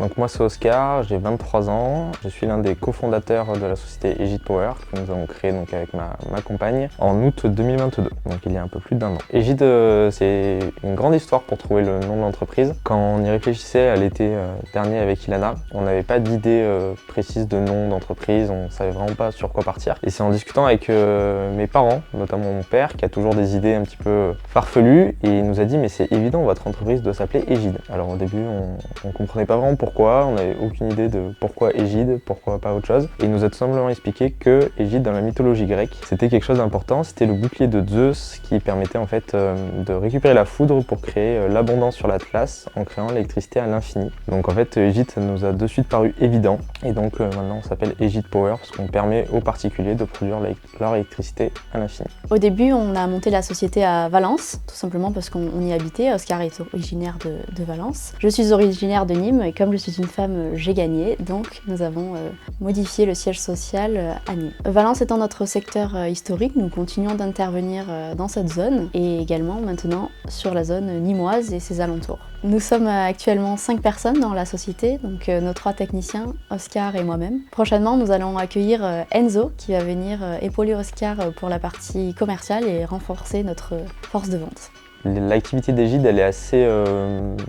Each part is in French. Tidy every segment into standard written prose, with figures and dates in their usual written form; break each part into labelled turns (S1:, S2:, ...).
S1: Donc moi c'est Oscar, j'ai 23 ans, je suis l'un des cofondateurs de la société Egid Power que nous avons créée donc avec ma compagne en août 2022, donc il y a un peu plus d'1 an. Egid c'est une grande histoire pour trouver le nom de l'entreprise. Quand on y réfléchissait à l'été dernier avec Ilana, on n'avait pas d'idée précise de nom d'entreprise, on savait vraiment pas sur quoi partir. Et c'est en discutant avec mes parents, notamment mon père, qui a toujours des idées un petit peu farfelues, et il nous a dit mais c'est évident, votre entreprise doit s'appeler Egid. Alors au début on comprenait pas vraiment pourquoi, on n'avait aucune idée de pourquoi Egid, pourquoi pas autre chose. Et il nous a tout simplement expliqué que Egid dans la mythologie grecque, c'était quelque chose d'important, c'était le bouclier de Zeus qui permettait en fait de récupérer la foudre pour créer l'abondance sur l'Atlas en créant l'électricité à l'infini. Donc en fait Egid ça nous a de suite paru évident et donc maintenant on s'appelle Egid Power parce qu'on permet aux particuliers de produire leur électricité à l'infini.
S2: Au début on a monté la société à Valence, tout simplement parce qu'on y habitait. Oscar est originaire de Valence. Je suis originaire de Nîmes et comme je suis une femme, j'ai gagné. Donc nous avons modifié le siège social à Nîmes. Valence étant notre secteur historique, nous continuons d'intervenir dans cette zone et également maintenant sur la zone nîmoise et ses alentours. Nous sommes actuellement 5 personnes dans la société, donc nos 3 techniciens, Oscar et moi-même. Prochainement, nous allons accueillir Enzo qui va venir épauler Oscar pour la partie commerciale et renforcer notre force de vente.
S1: L'activité d'Egid elle est assez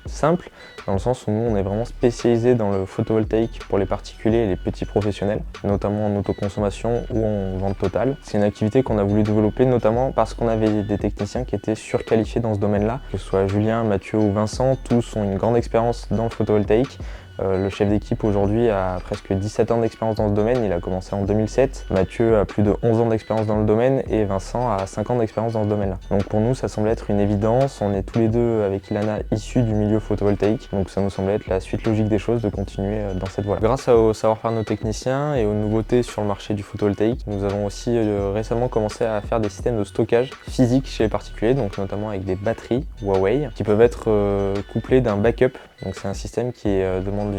S1: simple dans le sens où nous on est vraiment spécialisé dans le photovoltaïque pour les particuliers et les petits professionnels, notamment en autoconsommation ou en vente totale. C'est une activité qu'on a voulu développer notamment parce qu'on avait des techniciens qui étaient surqualifiés dans ce domaine-là, que ce soit Julien, Mathieu ou Vincent, tous ont une grande expérience dans le photovoltaïque. Le chef d'équipe aujourd'hui a presque 17 ans d'expérience dans ce domaine, il a commencé en 2007. Mathieu a plus de 11 ans d'expérience dans le domaine et Vincent a 5 ans d'expérience dans ce domaine-là. Donc pour nous ça semblait être une évidence, on est tous les deux avec Ilana issus du milieu photovoltaïque, donc ça nous semblait être la suite logique des choses de continuer dans cette voie-là. Grâce au savoir-faire de nos techniciens et aux nouveautés sur le marché du photovoltaïque, nous avons aussi récemment commencé à faire des systèmes de stockage physique chez les particuliers, donc notamment avec des batteries Huawei qui peuvent être couplées d'un backup. Donc c'est un système qui demande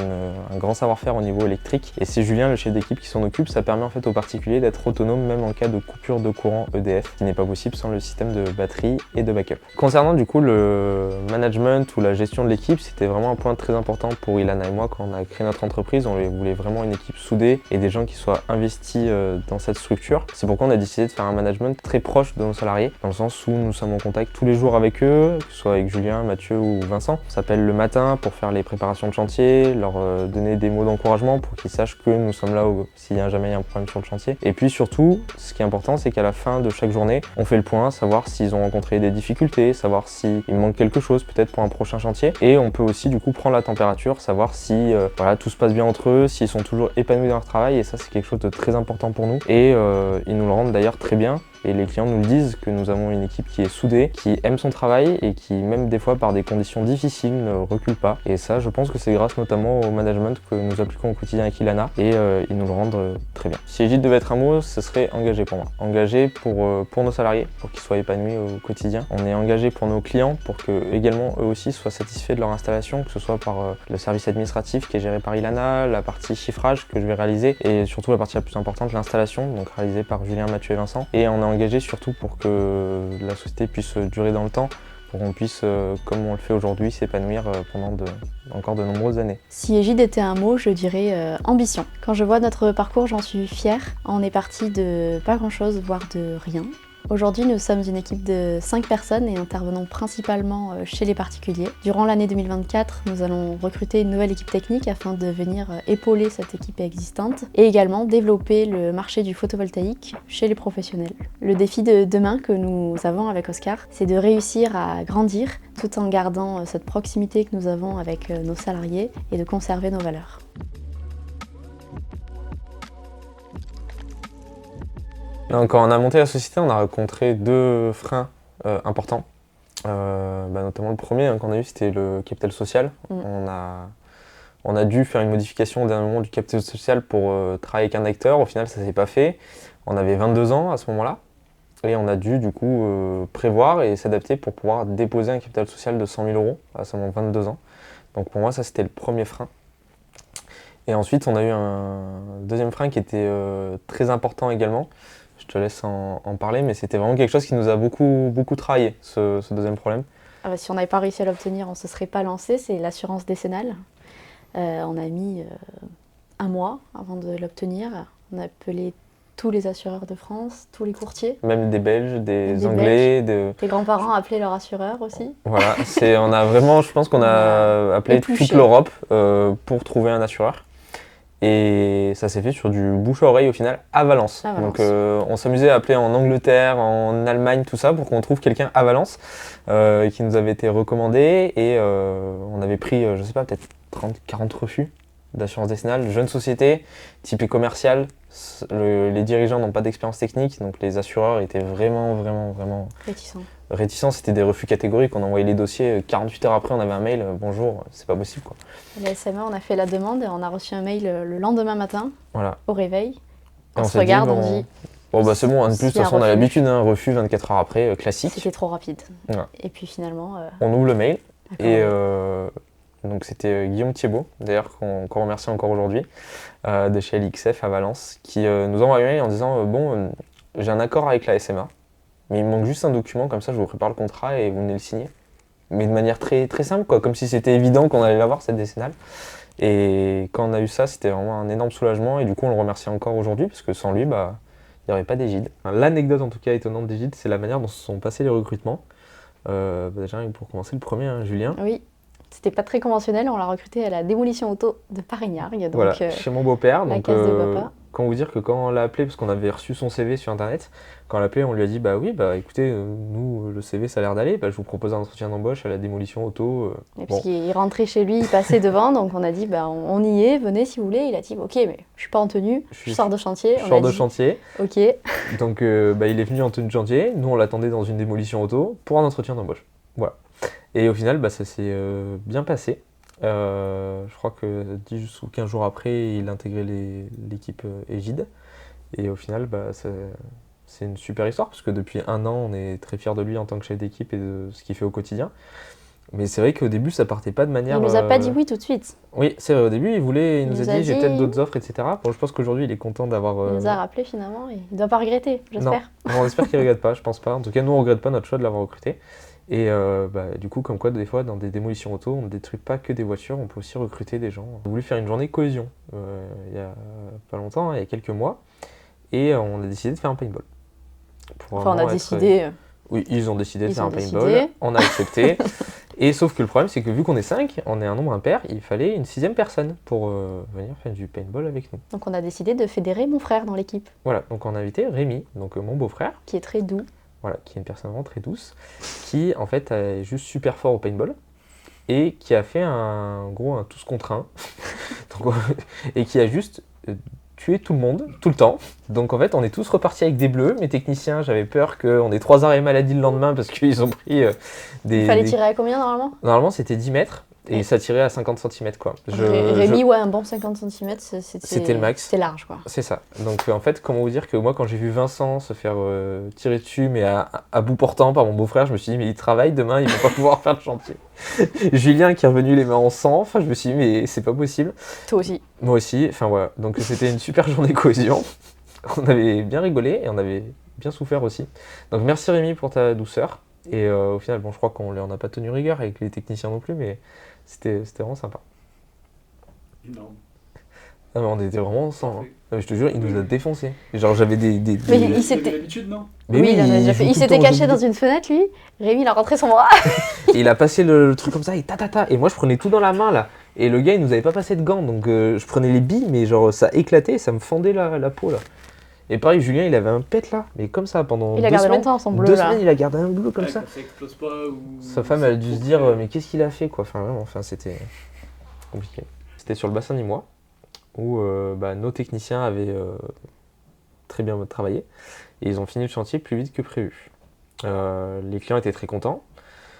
S1: un grand savoir-faire au niveau électrique et c'est Julien, le chef d'équipe, qui s'en occupe. Ça permet en fait aux particuliers d'être autonomes même en cas de coupure de courant EDF, qui n'est pas possible sans le système de batterie et de backup. Concernant du coup le management ou la gestion de l'équipe, c'était vraiment un point très important pour Ilana et moi quand on a créé notre entreprise. On voulait vraiment une équipe soudée et des gens qui soient investis dans cette structure. C'est pourquoi on a décidé de faire un management très proche de nos salariés, dans le sens où nous sommes en contact tous les jours avec eux, que ce soit avec Julien, Mathieu ou Vincent. On s'appelle le matin pour faire les préparations de chantier, leur donner des mots d'encouragement pour qu'ils sachent que nous sommes là s'il y a jamais un problème sur le chantier. Et puis surtout, ce qui est important, c'est qu'à la fin de chaque journée, on fait le point, savoir s'ils ont rencontré des difficultés, savoir s'il manque quelque chose peut-être pour un prochain chantier. Et on peut aussi du coup prendre la température, savoir si voilà, tout se passe bien entre eux, s'ils sont toujours épanouis dans leur travail, et ça c'est quelque chose de très important pour nous. Et ils nous le rendent d'ailleurs très bien. Et les clients nous le disent que nous avons une équipe qui est soudée, qui aime son travail et qui même des fois par des conditions difficiles ne recule pas. Et ça je pense que c'est grâce notamment au management que nous appliquons au quotidien avec Ilana et ils nous le rendent très bien. Si Egid devait être un mot, ce serait engagé pour moi. Engagé pour nos salariés, pour qu'ils soient épanouis au quotidien. On est engagé pour nos clients pour que également eux aussi soient satisfaits de leur installation, que ce soit par le service administratif qui est géré par Ilana, la partie chiffrage que je vais réaliser et surtout la partie la plus importante, l'installation, donc réalisée par Julien, Mathieu et Vincent. Et on est engagé surtout pour que la société puisse durer dans le temps, pour qu'on puisse, comme on le fait aujourd'hui, s'épanouir pendant encore de nombreuses années.
S2: Si Egid était un mot, je dirais ambition. Quand je vois notre parcours, j'en suis fière. On est parti de pas grand-chose, voire de rien. Aujourd'hui, nous sommes une équipe de 5 personnes et intervenons principalement chez les particuliers. Durant l'année 2024, nous allons recruter une nouvelle équipe technique afin de venir épauler cette équipe existante et également développer le marché du photovoltaïque chez les professionnels. Le défi de demain que nous avons avec Oscar, c'est de réussir à grandir tout en gardant cette proximité que nous avons avec nos salariés et de conserver nos valeurs.
S1: Quand on a monté la société, on a rencontré 2 freins importants. Notamment le premier qu'on a eu, c'était le capital social. On a dû faire une modification au dernier moment du capital social pour travailler avec un acteur. Au final, ça ne s'est pas fait. On avait 22 ans à ce moment-là. Et on a dû du coup prévoir et s'adapter pour pouvoir déposer un capital social de 100 000 € à seulement 22 ans. Donc pour moi, ça c'était le premier frein. Et ensuite, on a eu un deuxième frein qui était très important également. Je te laisse en parler, mais c'était vraiment quelque chose qui nous a beaucoup travaillé, ce deuxième problème.
S2: Si on n'avait pas réussi à l'obtenir, on ne se serait pas lancé, c'est l'assurance décennale. On a mis un mois avant de l'obtenir. On a appelé tous les assureurs de France, tous les courtiers.
S1: Même des Belges, des
S2: Des
S1: Anglais,
S2: Les grands-parents appelaient leur assureur aussi.
S1: Voilà, on a vraiment, je pense qu'on a appelé
S2: épluché.
S1: toute l'Europe pour trouver un assureur. Et ça s'est fait sur du bouche à oreille au final à Valence.
S2: À Valence.
S1: Donc on s'amusait à appeler en Angleterre, en Allemagne, tout ça pour qu'on trouve quelqu'un à Valence qui nous avait été recommandé. Et on avait pris, je sais pas, peut-être 30-40 refus d'assurance décennale, jeune société, typée commerciale. Les dirigeants n'ont pas d'expérience technique, donc les assureurs étaient vraiment réticents. C'était des refus catégoriques. On envoyait les dossiers, 48 heures après, on avait un mail, bonjour, c'est pas possible quoi.
S2: La SMA, on a fait la demande et on a reçu un mail le lendemain matin,
S1: Voilà.
S2: au réveil.
S1: On
S2: se regarde, on dit.
S1: Bon bah c'est bon, de toute façon on a l'habitude, un refus 24 heures après, classique.
S2: C'était trop rapide.
S1: Ouais.
S2: Et puis finalement.
S1: On ouvre le mail et
S2: d'accord.
S1: donc c'était Guillaume Thiebaud, d'ailleurs qu'on remercie encore aujourd'hui, de chez LXF à Valence, qui nous envoie un mail en disant bon, j'ai un accord avec la SMA, mais il me manque juste un document, comme ça je vous prépare le contrat et vous venez le signer. Mais de manière très, très simple, quoi, comme si c'était évident qu'on allait l'avoir cette décennale. Et quand on a eu ça, c'était vraiment un énorme soulagement et du coup on le remercie encore aujourd'hui parce que sans lui, bah, il n'y aurait pas d'Égide. L'anecdote en tout cas étonnante d'Égide, c'est la manière dont se sont passés les recrutements. Déjà pour commencer, le premier, hein, Julien.
S2: Oui, c'était pas très conventionnel, on l'a recruté à la démolition auto de Paris-Niargues. Donc,
S1: voilà, chez mon beau-père.
S2: La
S1: donc,
S2: case de papa.
S1: Quand vous dire que quand on l'a appelé, parce qu'on avait reçu son CV sur internet, quand on l'a appelé, on lui a dit bah oui, bah écoutez, nous le CV ça a l'air d'aller, bah, je vous propose un entretien d'embauche à la démolition auto.
S2: Et puis il rentrait chez lui, il passait devant, donc on a dit bah on y est, venez si vous voulez. Il a dit ok, mais je suis pas en tenue, je sors de chantier.
S1: Je sors de chantier.
S2: Ok.
S1: Donc il est venu en tenue de chantier, nous on l'attendait dans une démolition auto pour un entretien d'embauche. Voilà. Et au final, bah, ça s'est bien passé. Je crois que 10 ou 15 jours après, il intégrait l'équipe Égide. Et au final, bah, c'est une super histoire, parce que depuis un an, on est très fiers de lui en tant que chef d'équipe et de ce qu'il fait au quotidien. Mais c'est vrai qu'au début, ça partait pas de manière...
S2: Il nous a pas dit oui tout de suite.
S1: Oui, c'est vrai, au début, il nous a dit j'ai peut-être d'autres offres, etc. Bon, je pense qu'aujourd'hui, il est content d'avoir...
S2: Il nous a rappelé finalement, et il doit pas regretter, j'espère.
S1: Non, on espère qu'il regrette pas, je pense pas. En tout cas, nous, on regrette pas notre choix de l'avoir recruté. Et du coup, comme quoi, des fois, dans des démolitions auto, on ne détruit pas que des voitures, on peut aussi recruter des gens. On a voulu faire une journée cohésion il y a pas longtemps, hein, il y a quelques mois, et on a décidé de faire un paintball.
S2: Enfin, on a décidé...
S1: Oui, ils ont décidé de faire un paintball, on a accepté. Et sauf que le problème, c'est que vu qu'on est 5, on est un nombre impair, il fallait une 6e personne pour venir faire du paintball avec nous.
S2: Donc on a décidé de fédérer mon frère dans l'équipe.
S1: Voilà, donc on a invité Rémi, donc mon beau-frère.
S2: Qui est très doux.
S1: Voilà, qui est une personne vraiment très douce, qui en fait est juste super fort au paintball et qui a fait un tous contre un et qui a juste tué tout le monde, tout le temps. Donc en fait, on est tous repartis avec des bleus. Mes techniciens, j'avais peur qu'on ait 3 arrêts maladie le lendemain parce qu'ils ont pris
S2: Il fallait tirer à combien normalement ?
S1: Normalement, c'était 10 mètres. Et ça tirait à 50 cm quoi.
S2: Rémi, ouais, un bon 50 cm,
S1: c'était le max.
S2: C'était large quoi.
S1: C'est ça. Donc en fait, comment vous dire que moi, quand j'ai vu Vincent se faire tirer dessus, mais à bout portant par mon beau-frère, je me suis dit, mais il travaille demain, il va pas pouvoir faire le chantier. Julien qui est revenu les mains en sang, enfin, je me suis dit, mais c'est pas possible.
S2: Toi aussi.
S1: Moi aussi, enfin voilà. Donc c'était une super journée cohésion. On avait bien rigolé et on avait bien souffert aussi. Donc merci Rémi pour ta douceur. Et au final, bon, je crois qu'on n'en a pas tenu rigueur avec les techniciens non plus, mais c'était vraiment sympa.
S3: Énorme.
S1: Ah, mais on était vraiment sans. Hein. Non, mais je te jure, il nous a défoncé. Genre, j'avais des.
S2: Mais il s'était.
S3: l'habitude, non ?
S1: Mais
S2: oui, il s'était caché dans une fenêtre, lui. Rémi, il a rentré son bras.
S1: Et il a passé le truc comme ça, et ta. Et moi, je prenais tout dans la main, là. Et le gars, il nous avait pas passé de gants, donc je prenais les billes, mais genre, ça éclatait, ça me fendait la peau, là. Et pareil, Julien, il avait un pet là, mais comme ça pendant 2 semaines.
S2: Il a gardé longtemps son bleu
S1: 2
S2: là.
S1: semaines, il a gardé un bleu comme
S3: ouais,
S1: ça.
S3: Ça explose pas ou...
S1: Sa femme, elle a dû se dire, mais qu'est-ce qu'il a fait quoi. Enfin, vraiment, c'était compliqué. C'était sur le bassin d'Imois, où nos techniciens avaient très bien travaillé, et ils ont fini le chantier plus vite que prévu. Les clients étaient très contents.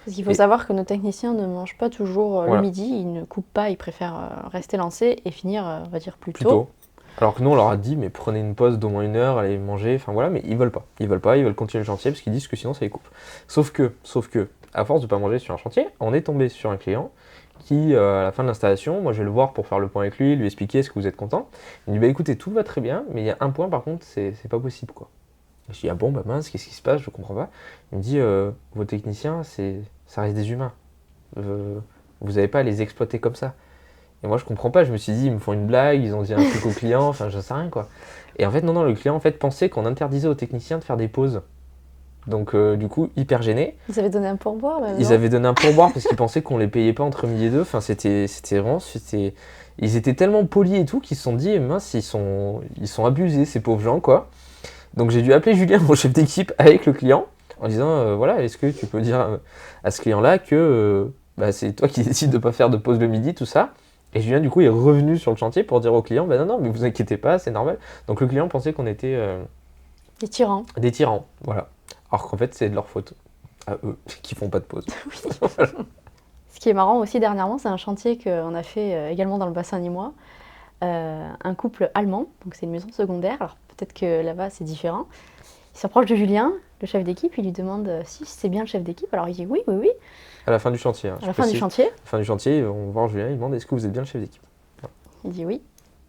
S2: Parce qu'il faut savoir que nos techniciens ne mangent pas toujours
S1: voilà.
S2: le midi, ils ne coupent pas, ils préfèrent rester lancés et finir, on va dire, plus tôt.
S1: Tôt. Alors que nous, on leur a dit, mais prenez une pause d'au moins 1 heure, allez manger, enfin voilà, mais ils veulent pas. Ils veulent continuer le chantier parce qu'ils disent que sinon ça les coupe. Sauf que, à force de pas manger sur un chantier, on est tombé sur un client qui, à la fin de l'installation, moi je vais le voir pour faire le point avec lui expliquer est-ce que vous êtes content. Il me dit, bah écoutez, tout va très bien, mais il y a un point par contre, c'est pas possible quoi. Je dis, ah bon, bah mince, qu'est-ce qui se passe, je comprends pas. Il me dit, vos techniciens, ça reste des humains. Vous n'avez pas à les exploiter comme ça.
S4: Et moi je comprends pas, je me suis dit ils me font une blague, ils ont dit un truc au client, enfin je sais rien quoi. Et en fait non, le client en fait pensait qu'on interdisait aux techniciens de faire des pauses. Donc du coup hyper gêné.
S2: Ils avaient donné un pourboire même,
S4: Ils
S2: non?
S4: avaient donné un pourboire parce qu'ils pensaient qu'on les payait pas entre midi et deux. Enfin c'était vraiment, ils étaient tellement polis et tout qu'ils se sont dit mince ils sont abusés ces pauvres gens quoi. Donc j'ai dû appeler Julien, mon chef d'équipe, avec le client en disant voilà, est-ce que tu peux dire à ce client-là que c'est toi qui décides de pas faire de pause le midi, tout ça. Et Julien du coup est revenu sur le chantier pour dire au client non mais vous inquiétez pas, c'est normal. Donc le client pensait qu'on était
S2: Des tyrans.
S4: des tyrans, voilà. Alors qu'en fait c'est de leur faute à eux qui font pas de pause.
S2: Ce qui est marrant aussi dernièrement, c'est un chantier qu'on a fait également dans le bassin nîmois. Un couple allemand, donc c'est une maison secondaire, alors peut-être que là-bas c'est différent. Il s'approche de Julien, le chef d'équipe, il lui demande si c'est bien le chef d'équipe, alors il dit oui, oui, oui,
S4: À la fin du chantier. Hein,
S2: à la fin du chantier,
S4: À la fin du chantier, on va voir Julien, il demande est-ce que vous êtes bien le chef d'équipe.
S2: il dit oui.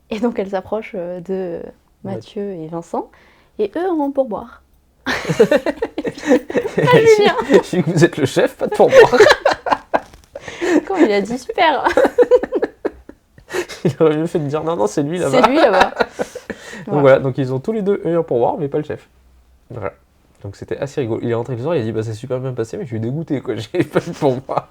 S2: Et donc elle s'approche de Mathieu et Vincent, et eux ont un pourboire. Julien.
S4: Je dis que vous êtes le chef, pas de pourboire.
S2: Quand il a dit super,
S4: Il aurait mieux fait de dire non, c'est lui là-bas.
S2: c'est lui là-bas.
S4: Donc voilà, donc ils ont tous les deux eu un pourboire, mais pas le chef. Voilà. Donc c'était assez rigolo. Il est rentré le soir, il a dit c'est super bien passé, mais je suis dégoûté quoi, j'ai pas eu de pourboire.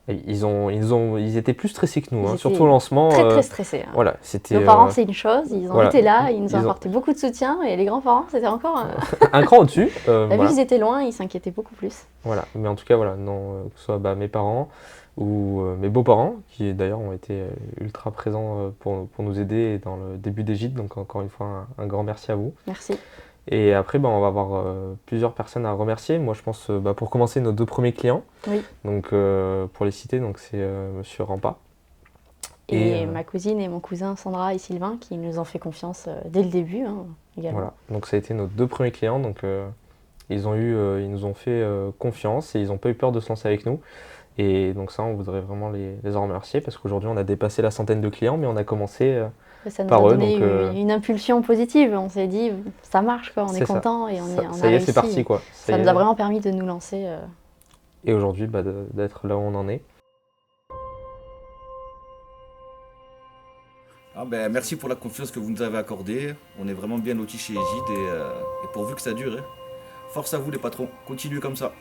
S4: Et ils étaient plus stressés que nous,
S2: Ils
S4: hein,
S2: étaient
S4: surtout au lancement.
S2: Très très stressés. Hein.
S4: Voilà, c'était
S2: Nos parents c'est une chose, ils ont
S4: voilà.
S2: été là, ils nous ont
S4: Ils ont-
S2: apporté beaucoup de soutien, et les grands-parents c'était encore...
S4: un cran au-dessus.
S2: Vu
S4: Voilà.
S2: qu'ils étaient loin, ils s'inquiétaient beaucoup plus.
S4: Voilà, mais en tout cas, voilà, non, que ce soit mes parents ou mes beaux-parents, qui d'ailleurs ont été ultra présents pour nous aider dans le début des gîtes, donc encore une fois, un grand merci à vous.
S2: Merci.
S4: Et après, on va avoir plusieurs personnes à remercier. Moi, je pense, pour commencer, nos deux premiers clients.
S2: Oui.
S4: Donc, pour les citer, donc c'est Monsieur Rampa.
S2: Et ma cousine et mon cousin Sandra et Sylvain qui nous ont fait confiance dès le début également.
S4: Voilà, donc ça a été nos deux premiers clients. Donc, ils nous ont fait confiance et ils n'ont pas eu peur de se lancer avec nous. Et donc ça, on voudrait vraiment les en remercier parce qu'aujourd'hui, on a dépassé la centaine de clients, mais on a commencé
S2: Ça nous
S4: par
S2: a
S4: eux.
S2: donné
S4: Donc,
S2: une impulsion positive. On s'est dit, ça marche, quoi, on est
S4: c'est ça.
S2: content et on
S4: ça,
S2: a
S4: ça y est,
S2: réussi.
S4: c'est parti quoi.
S2: Ça
S4: y
S2: nous
S4: est.
S2: a vraiment permis de nous lancer.
S4: Et aujourd'hui, d'être là où on en est.
S5: Merci pour la confiance que vous nous avez accordée. On est vraiment bien lotis chez Egide et pourvu que ça dure. Hein. Force à vous les patrons, continuez comme ça.